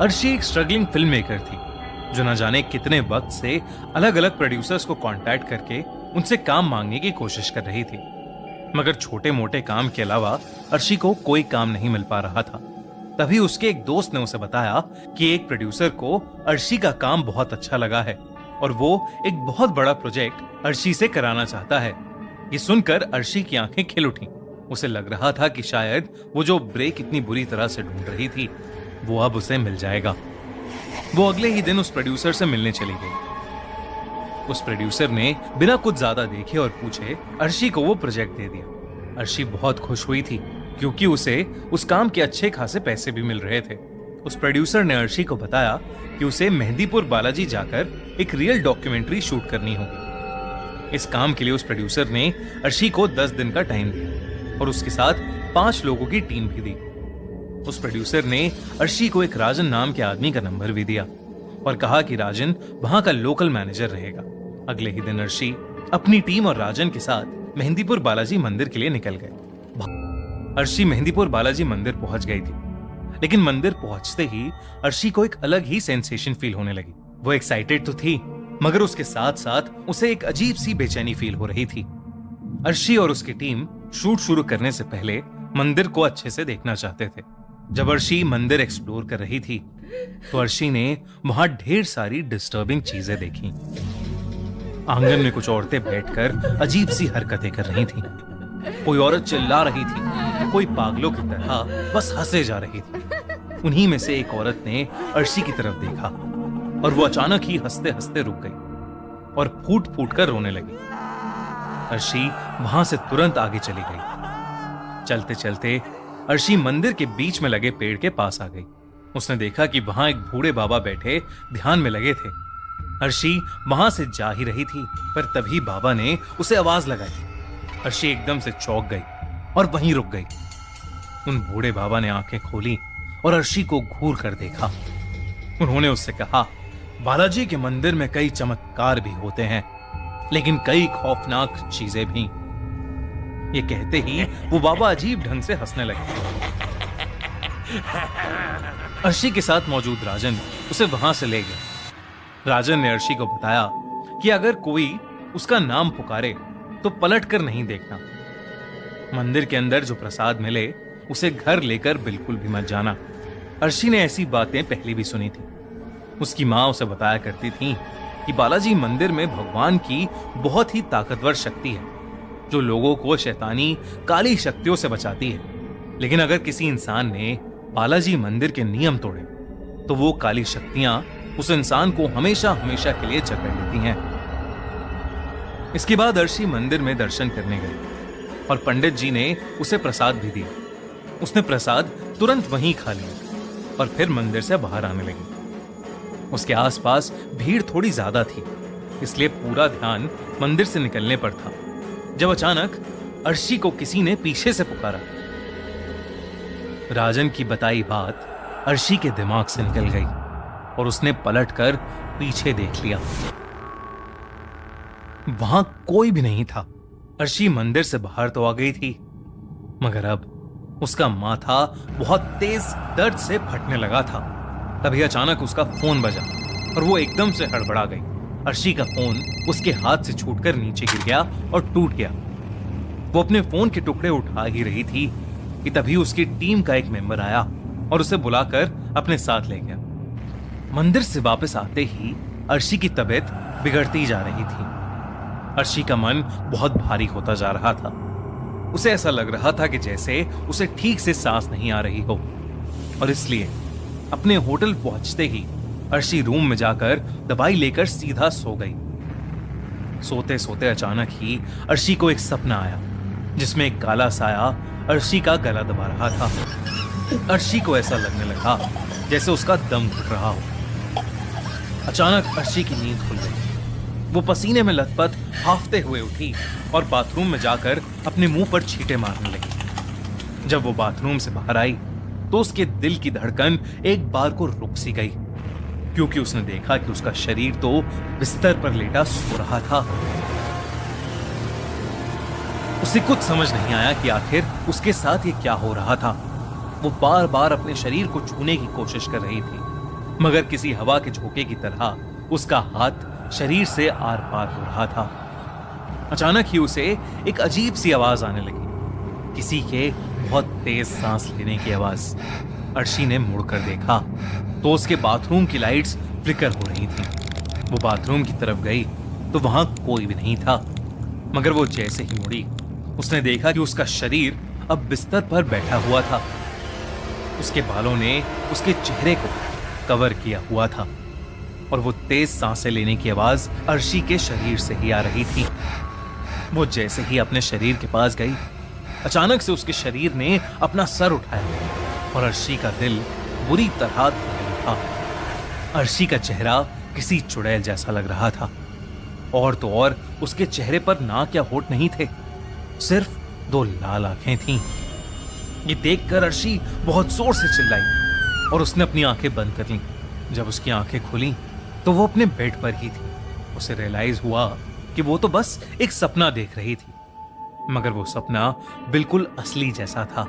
अर्शी एक struggling film maker थी जो न जाने कितने वक्त से अलग अलग प्रोड्यूसर्स को कांटेक्ट करके उनसे काम मांगने की कोशिश कर रही थी, मगर छोटे मोटे काम के अलावा अर्शी को कोई काम नहीं मिल पा रहा था। तभी उसके एक दोस्त ने उसे बताया कि एक प्रोड्यूसर को अर्शी का काम बहुत अच्छा लगा है और वो एक बहुत बड़ा प्रोजेक्ट अर्शी से कराना चाहता है। ये सुनकर अर्शी की आंखें खिल उठी। उसे लग रहा था कि शायद वो जो ब्रेक इतनी बुरी तरह से ढूंढ रही थी वो अब उसे मिल जाएगा। वो अगले ही दिन उस प्रोड्यूसर से मिलने चली गई। उस प्रोड्यूसर ने बिना कुछ ज्यादा देखे और पूछे अर्शी को वो प्रोजेक्ट दे दिया। अर्शी बहुत खुश हुई थी क्योंकि उसे उस काम के अच्छे खासे पैसे भी मिल रहे थे। उस प्रोड्यूसर ने अर्शी को बताया कि उसे मेहंदीपुर बालाजी जाकर एक रियल डॉक्यूमेंट्री शूट करनी होगी। इस काम के लिए उस प्रोड्यूसर ने अर्शी को 10 दिन का टाइम दिया और उसके साथ 5 लोगों की टीम भी दी। उस प्रोड्यूसर ने अर्शी को एक राजन नाम के आदमी का नंबर भी दिया और कहा कि राजन वहां का लोकल मैनेजर रहेगा। अगले ही दिन अर्शी अपनी टीम और राजन के साथ मेहंदीपुर बालाजी मंदिर के लिए निकल गए। अर्शी मेहंदीपुर बालाजी मंदिर पहुंच गई थी, लेकिन मंदिर पहुंचते ही अर्शी को एक अलग ही सेंसेशन फील होने लगी। वो एक्साइटेड तो थी, मगर उसके साथ साथ उसे एक अजीब सी बेचैनी फील हो रही थी। अर्शी और उसकी टीम शूट शुरू करने से पहले मंदिर को अच्छे से देखना चाहते थे। जब अर्शी मंदिर एक्सप्लोर कर रही थी तो अर्शी ने वहां ढेर सारी डिस्टर्बिंग चीजें देखी। आंगन में कुछ औरतें बैठकर अजीब सी हरकतें कर रही थीं। कोई औरत चिल्ला रही थी, कोई पागलों की तरह बस हंसे जा रही थी। उन्हीं में से एक औरत ने अर्शी की तरफ देखा और वो अचानक ही हंसते हंसते रुक गई और फूट फूट कर रोने लगी। अर्शी वहां से तुरंत आगे चली गई। चलते चलते अर्शी मंदिर के बीच में लगे पेड़ के पास आ गई। उसने देखा कि वहां एक बूढ़े बाबा बैठे ध्यान में लगे थे। अर्शी वहां से जा ही रही थी, पर तभी बाबा ने उसे आवाज लगाई। अर्शी एकदम से चौंक गई और वहीं रुक गई। उन बूढ़े बाबा ने आंखें खोली और अर्शी को घूर कर देखा। उन्होंने उससे कहा, बालाजी के मंदिर में कई चमत्कार भी होते हैं, लेकिन कई खौफनाक चीजें भी। ये कहते ही वो बाबा अजीब ढंग से हंसने लगे। अर्शी के साथ मौजूद राजन उसे वहां से ले गए। राजन ने अर्शी को बताया कि अगर कोई उसका नाम पुकारे तो पलट कर नहीं देखना। मंदिर के अंदर जो प्रसाद मिले उसे घर लेकर बिल्कुल भी मत जाना। अर्शी ने ऐसी बातें पहले भी सुनी थी। उसकी माँ उसे बताया करती थी कि बालाजी मंदिर में भगवान की बहुत ही ताकतवर शक्ति है जो लोगों को शैतानी काली शक्तियों से बचाती है। लेकिन अगर किसी इंसान ने बालाजी मंदिर के नियम तोड़े तो वो काली शक्तियां उस इंसान को हमेशा हमेशा के लिए जकड़ लेती हैं। इसके बाद अर्शी मंदिर में दर्शन करने गई और पंडित जी ने उसे प्रसाद भी दिया। उसने प्रसाद तुरंत वहीं खा लिया और फिर मंदिर से बाहर आने लगी। उसके आसपास भीड़ थोड़ी ज्यादा थी, इसलिए पूरा ध्यान मंदिर से निकलने पर था जब अचानक अर्शी को किसी ने पीछे से पुकारा। राजन की बताई बात अर्शी के दिमाग से निकल गई और उसने पलटकर पीछे देख लिया। वहां कोई भी नहीं था। अर्शी मंदिर से बाहर तो आ गई थी, मगर अब उसका माथा बहुत तेज दर्द से फटने लगा था। तभी अचानक उसका फोन बजा और वो एकदम से हड़बड़ा गई। अर्शी का फोन उसके हाथ से छूटकर नीचे गिर गया और टूट गया। वो अपने फोन के टुकड़े उठा ही रही थी कि तभी उसकी टीम का एक मेंबर आया और उसे बुलाकर अपने साथ ले गया। मंदिर से वापस आते ही अर्शी की तबीयत बिगड़ती जा रही थी। अर्शी का मन बहुत भारी होता जा रहा था। उसे ऐसा लग रहा था कि जैसे उसे ठीक से सांस नहीं आ रही हो, और इसलिए अपने होटल पहुंचते ही अर्शी रूम में जाकर दवाई लेकर सीधा सो गई। सोते सोते अचानक ही अर्शी को एक सपना आया जिसमें एक काला साया अर्शी का गला दबा रहा था। अर्शी को ऐसा लगने लगा जैसे उसका दम घुट रहा हो। अचानक अर्शी की नींद खुल गई। वो पसीने में लथपथ हांफते हुए उठी और बाथरूम में जाकर अपने मुंह पर छींटे मारने लगी। जब वो बाथरूम से बाहर आई तो उसके दिल की धड़कन एक बार को रुक सी गई, क्योंकि उसने देखा कि उसका शरीर तो बिस्तर पर लेटा सो रहा था। उसे कुछ समझ नहीं आया कि आखिर उसके साथ ये क्या हो रहा था। वो बार बार अपने शरीर को छूने की कोशिश कर रही थी, मगर किसी हवा के झोंके की तरह उसका हाथ शरीर से आर पार हो रहा था। अचानक ही उसे एक अजीब सी आवाज आने लगी, किसी के बहुत तेज सांस लेने की आवाज। अर्शी ने मुड़कर देखा तो उसके बाथरूम की लाइट्स फ्लिकर हो रही थी। वो बाथरूम की तरफ गई तो वहां कोई भी नहीं था, मगर वो जैसे ही मुड़ी उसने देखा कि उसका शरीर अब बिस्तर पर बैठा हुआ था। उसके बालों ने उसके चेहरे को कवर किया हुआ था और वो तेज सांसें लेने की आवाज अर्शी के शरीर से ही आ रही थी। वो जैसे ही अपने शरीर के पास गई, अचानक से उसके शरीर ने अपना सर उठाया और अर्शी का दिल बुरी तरह दहल था। अर्शी का चेहरा किसी चुड़ैल जैसा लग रहा था, और तो और उसके चेहरे पर नाक या होठ नहीं थे, सिर्फ 2 लाल आंखें थीं। ये देखकर अर्शी बहुत जोर से चिल्लाई और उसने अपनी आंखें बंद कर लीं। जब उसकी आंखें खुली तो वो अपने बेड पर ही थी। उसे रियलाइज हुआ कि वो तो बस एक सपना देख रही थी, मगर वो सपना बिल्कुल असली जैसा था।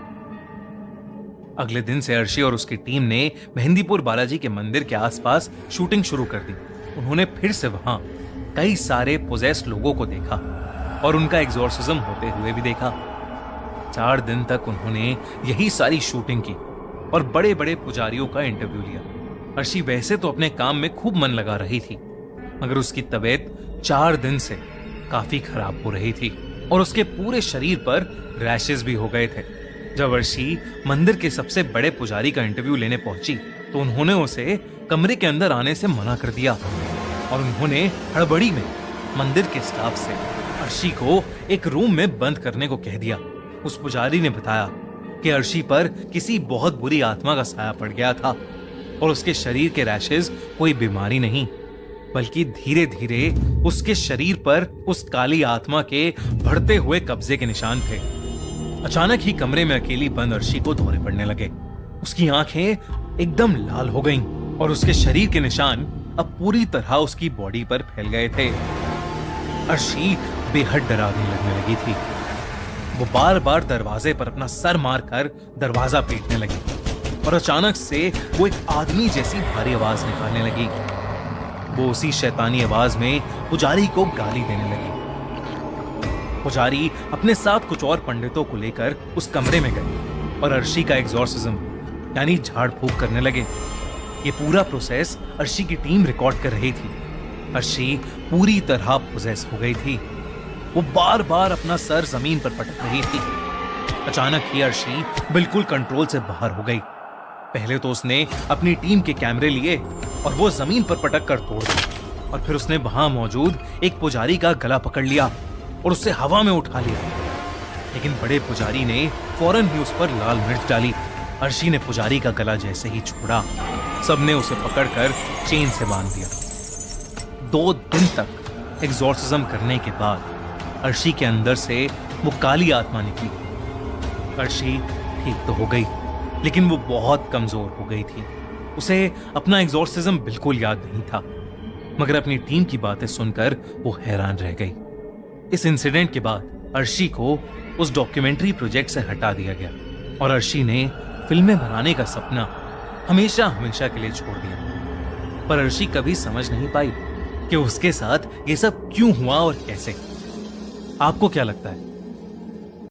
अगले दिन से अर्शी और उसकी टीम ने मेहंदीपुर बालाजी के मंदिर के आसपास शूटिंग शुरू कर दी। उन्होंने फिर से वहां कई सारे पोजेस्ड लोगों को देखा और उनका एग्जॉर्सिज्म होते हुए भी देखा। 4 दिन तक उन्होंने यही सारी शूटिंग की और बड़े बड़े पुजारियों का इंटरव्यू लिया। अर्शी वैसे तो अपने काम में खूब मन लगा रही थी, मगर उसकी तबीयत 4 दिन से काफी खराब हो रही थी और उसके पूरे शरीर पर रैशेस भी हो गए थे। जब अर्शी मंदिर के सबसे बड़े पुजारी का इंटरव्यू लेने पहुंची तो उन्होंने उसे कमरे के अंदर आने से मना कर दिया और उन्होंने हड़बड़ी में मंदिर के स्टाफ से अर्शी को एक रूम में बंद करने को कह दिया। उस पुजारी ने बताया कि अर्शी पर किसी बहुत बुरी आत्मा का साया पड़ गया था और उसके शरीर के रैशेस कोई बीमारी नहीं, बल्कि धीरे धीरे उसके शरीर पर उस काली आत्मा के बढ़ते हुए कब्जे के निशान थे। अचानक ही कमरे में अकेली बंद अर्शी को दौरे पड़ने लगे। उसकी आंखें एकदम लाल हो गईं और उसके शरीर के निशान अब पूरी तरह उसकी बॉडी पर फैल गए थे। अर्शी बेहद डरावनी लगने लगी थी। वो बार बार दरवाजे पर अपना सर मारकर दरवाजा पीटने लगी और अचानक से वो एक आदमी जैसी भारी आवाज निकालने लगी। वो उसी शैतानी आवाज में पुजारी को गाली देने लगी। पुजारी अपने साथ कुछ और पंडितों को लेकर उस कमरे में गए और अर्शी का एग्जॉर्सिज्म यानी झाड़ फूक करने लगे। ये पूरा प्रोसेस अर्शी की टीम रिकॉर्ड कर रही थी। अर्शी पूरी तरह पोजेस हो गई थी। वो बार बार अपना सर जमीन पर पटक रही थी। अचानक ही अर्शी बिल्कुल कंट्रोल से बाहर हो गई। पहले तो उसने अपनी टीम के कैमरे लिए और वो जमीन पर पटक कर तोड़ दिए और फिर उसने वहां मौजूद एक पुजारी का गला पकड़ लिया और उससे हवा में उठा लिया। लेकिन बड़े पुजारी ने फौरन ही उस पर लाल मिर्च डाली। अर्शी ने पुजारी का गला जैसे ही छोड़ा, सबने उसे पकड़कर चेन से बांध दिया। 2 दिन तक एग्जॉर्सिज्म करने के बाद अर्शी के अंदर से वो काली आत्मा निकली। अर्शी ठीक तो हो गई, लेकिन वो बहुत कमजोर हो गई थी। उसे अपना एग्जॉर्सिज्म बिल्कुल याद नहीं था, मगर अपनी टीम की बातें सुनकर वो हैरान रह गई। इस इंसिडेंट के बाद अर्शी को उस डॉक्यूमेंट्री प्रोजेक्ट से हटा दिया गया और अर्शी ने फिल्में बनाने का सपना हमेशा हमेशा के लिए छोड़ दिया। पर अर्शी कभी समझ नहीं पाई कि उसके साथ ये सब क्यों हुआ और कैसे। आपको क्या लगता है,